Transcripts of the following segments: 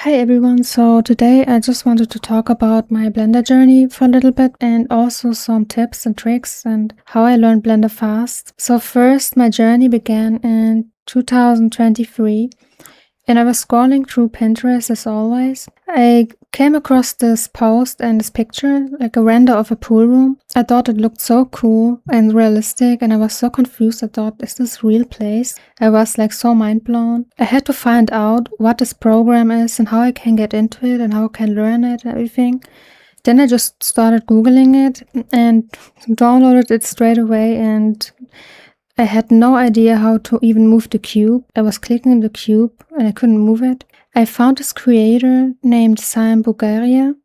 Hi everyone, so today I just wanted to talk about my Blender journey for a little bit and also some tips and tricks and how I learned Blender fast. So first, my journey began in 2023 and I was scrolling through Pinterest as always. I came across this post and this picture, like a render of a pool room. I thought it looked so cool and realistic and I was so confused. I thought, is this real place? I was like so mind blown. I had to find out what this program is and how I can get into it and how I can learn it and everything. Then I just started Googling it and downloaded it straight away, and I had no idea how to even move the cube. I was clicking the cube and I couldn't move it. I found this creator named Sam Bulgaria.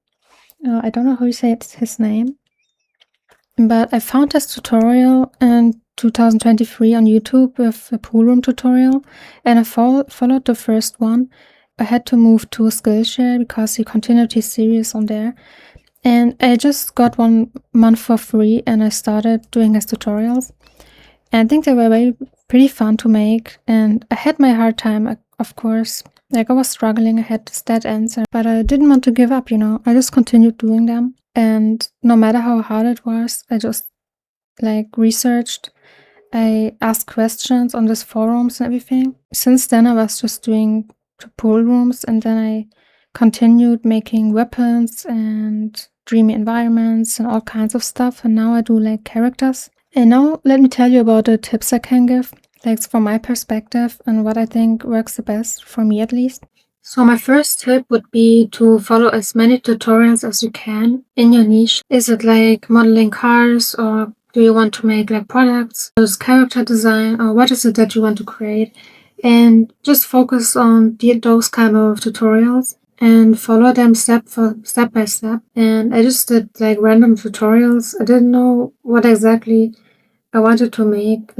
I don't know how you say his name, but I found this tutorial in 2023 on YouTube with a pool room tutorial, and I followed the first one. I had to move to Skillshare because he continued his series on there. And I just got 1 month for free and I started doing his tutorials. And I think they were pretty fun to make. And I had my hard time, of course. Like I was struggling, I had this dead ends, but I didn't want to give up, I just continued doing them. And no matter how hard it was, I just researched. I asked questions on these forums and everything. Since then, I was just doing pool rooms, and then I continued making weapons and dreamy environments and all kinds of stuff. And now I do characters. And now let me tell you about the tips I can give, from my perspective and what I think works the best, for me at least. So my first tip would be to follow as many tutorials as you can in your niche. Is it like modeling cars, or do you want to make products? Is character design, or what is it that you want to create? And just focus on those kind of tutorials and follow them step by step. And I just did random tutorials. I didn't know what exactly I wanted to make.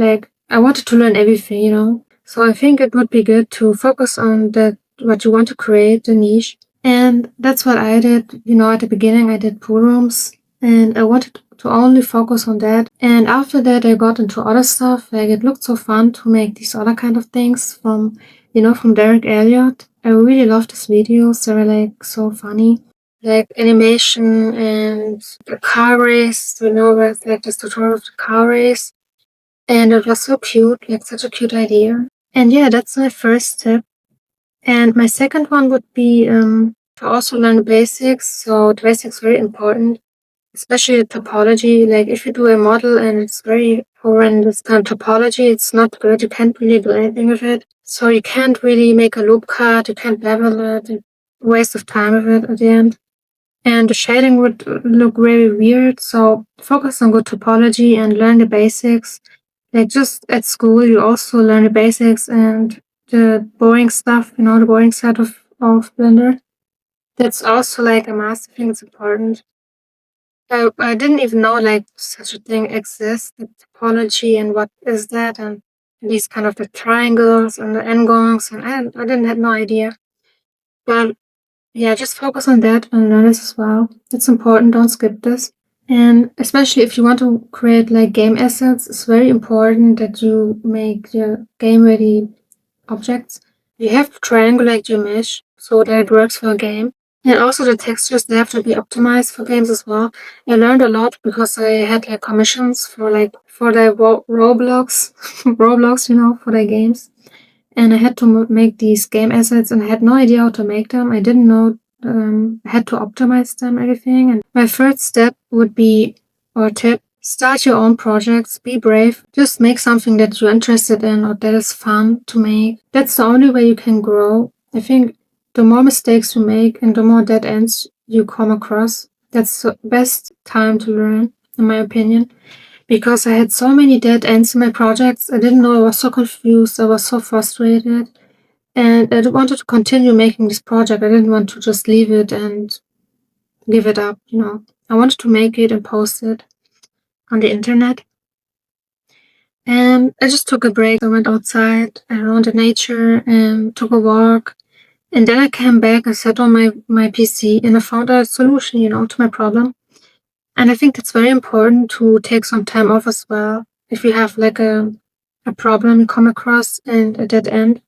I wanted to learn everything. So I think it would be good to focus on what you want to create, the niche. And that's what I did. At the beginning I did pool rooms and I wanted to only focus on that. And after that I got into other stuff. It looked so fun to make these other kind of things from Derek Elliott. I really loved his videos. They were so funny. Animation and the car race, with this tutorial of the car race. And it was so cute, such a cute idea. And yeah, that's my first tip. And my second one would be to also learn the basics. So the basics are very important, especially the topology. If you do a model and it's very horrendous topology, it's not good. You can't really do anything with it. So you can't really make a loop cut. You can't bevel it. Waste of time with it at the end. And the shading would look very weird. So focus on good topology and learn the basics. Just at school, you also learn the basics and the boring stuff, the boring side of Blender. That's also a master thing. It's important. I didn't even know such a thing exists, the topology and what is that, and these kind of the triangles and the n-gongs, and I didn't have no idea. But yeah, just focus on that and learn this as well. It's important. Don't skip this. And especially if you want to create game assets, it's very important that you make your game ready objects. You have to triangulate your mesh so that it works for a game. And also the textures, they have to be optimized for games as well. I learned a lot because I had commissions for the Roblox, for their games. And I had to make these game assets and I had no idea how to make them. I didn't know I had to optimize them, everything. And my first step would be, or tip, start your own projects. Be brave. Just make something that you're interested in or that is fun to make. That's the only way you can grow. I think the more mistakes you make and the more dead ends you come across, that's the best time to learn, in my opinion. Because I had so many dead ends in my projects. I didn't know. I was so confused. I was so frustrated. And I wanted to continue making this project. I didn't want to just leave it and give it up, I wanted to make it and post it on the internet. And I just took a break. I went outside around the nature and took a walk. And then I came back and sat on my PC and I found a solution, to my problem. And I think it's very important to take some time off as well. If you have a problem you come across and a dead end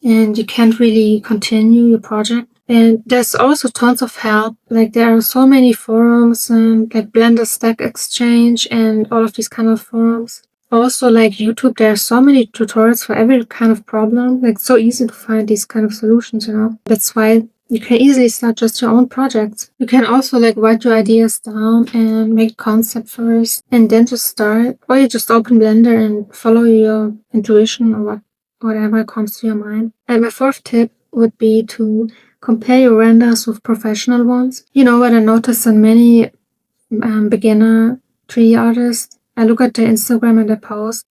and you can't really continue your project. And there's also tons of help. Like there are so many forums and like Blender Stack Exchange and all of these kind of forums. Also like YouTube, there are so many tutorials for every kind of problem. Like so easy to find these kind of solutions, you know. That's why you can easily start just your own projects. You can also like write your ideas down and make concept first and then just start. Or you just open Blender and follow your intuition or whatever comes to your mind. And my fourth tip would be to compare your renders with professional ones. You know what I noticed in many beginner 3D artists, I look at their Instagram and their post,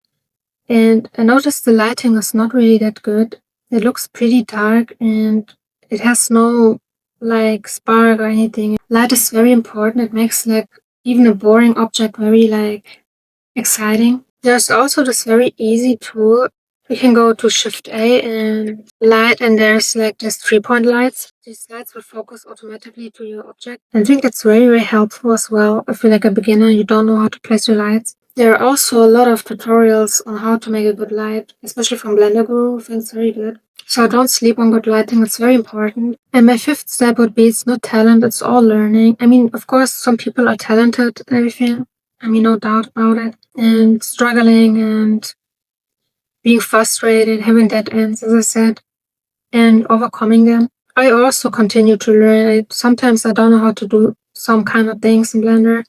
and I noticed the lighting is not really that good. It looks pretty dark and it has no like spark or anything. Light is very important. It makes like even a boring object very like exciting. There's also this very easy tool. You can go to Shift A and light, and there's like this 3-point lights. These lights will focus automatically to your object. And I think that's very, very helpful as well. If you're like a beginner, you don't know how to place your lights. There are also a lot of tutorials on how to make a good light, especially from Blender Guru. I think it's very good. So don't sleep on good lighting, it's very important. And my fifth step would be it's not talent, it's all learning. I mean, of course, some people are talented and everything. I mean, no doubt about it. And struggling and being frustrated, having dead ends, as I said, and overcoming them. I also continue to learn. Sometimes I don't know how to do some kind of things in Blender,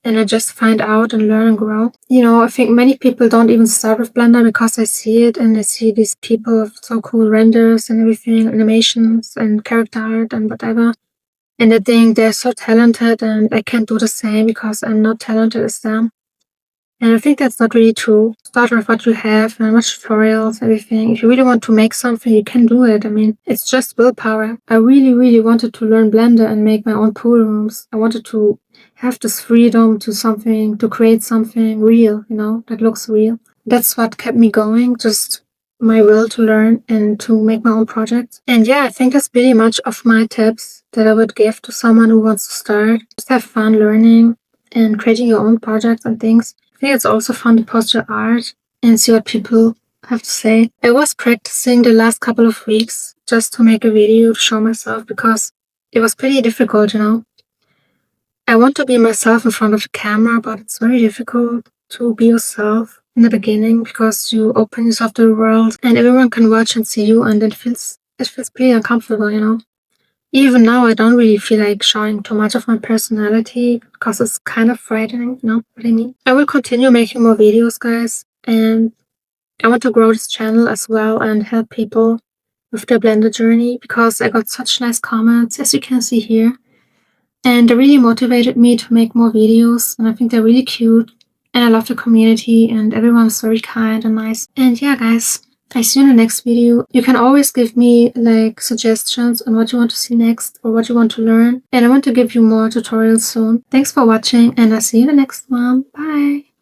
and I just find out and learn and grow. You know, I think many people don't even start with Blender because I see it and I see these people with so cool renders and everything, animations and character art and whatever. And I think they're so talented and I can't do the same because I'm not talented as them. And I think that's not really true. Start with what you have and watch tutorials, everything. If you really want to make something, you can do it. I mean, it's just willpower. I really, really wanted to learn Blender and make my own pool rooms. I wanted to have this freedom to create something real, you know, that looks real. That's what kept me going, just my will to learn and to make my own projects. And yeah, I think that's pretty much of my tips that I would give to someone who wants to start. Just have fun learning and creating your own projects and things. I think it's also fun to post your art and see what people have to say. I was practicing the last couple of weeks just to make a video to show myself because it was pretty difficult, you know. I want to be myself in front of the camera, but it's very difficult to be yourself in the beginning because you open yourself to the world and everyone can watch and see you, and it feels pretty uncomfortable, you know. Even now, I don't really feel like showing too much of my personality because it's kind of frightening, you know what I mean? I will continue making more videos, guys, and I want to grow this channel as well and help people with their Blender journey because I got such nice comments, as you can see here. And they really motivated me to make more videos, and I think they're really cute. And I love the community, and everyone's very kind and nice. And yeah, guys, I see you in the next video. You can always give me like suggestions on what you want to see next or what you want to learn. And I want to give you more tutorials soon. Thanks for watching, and I'll see you in the next one. Bye!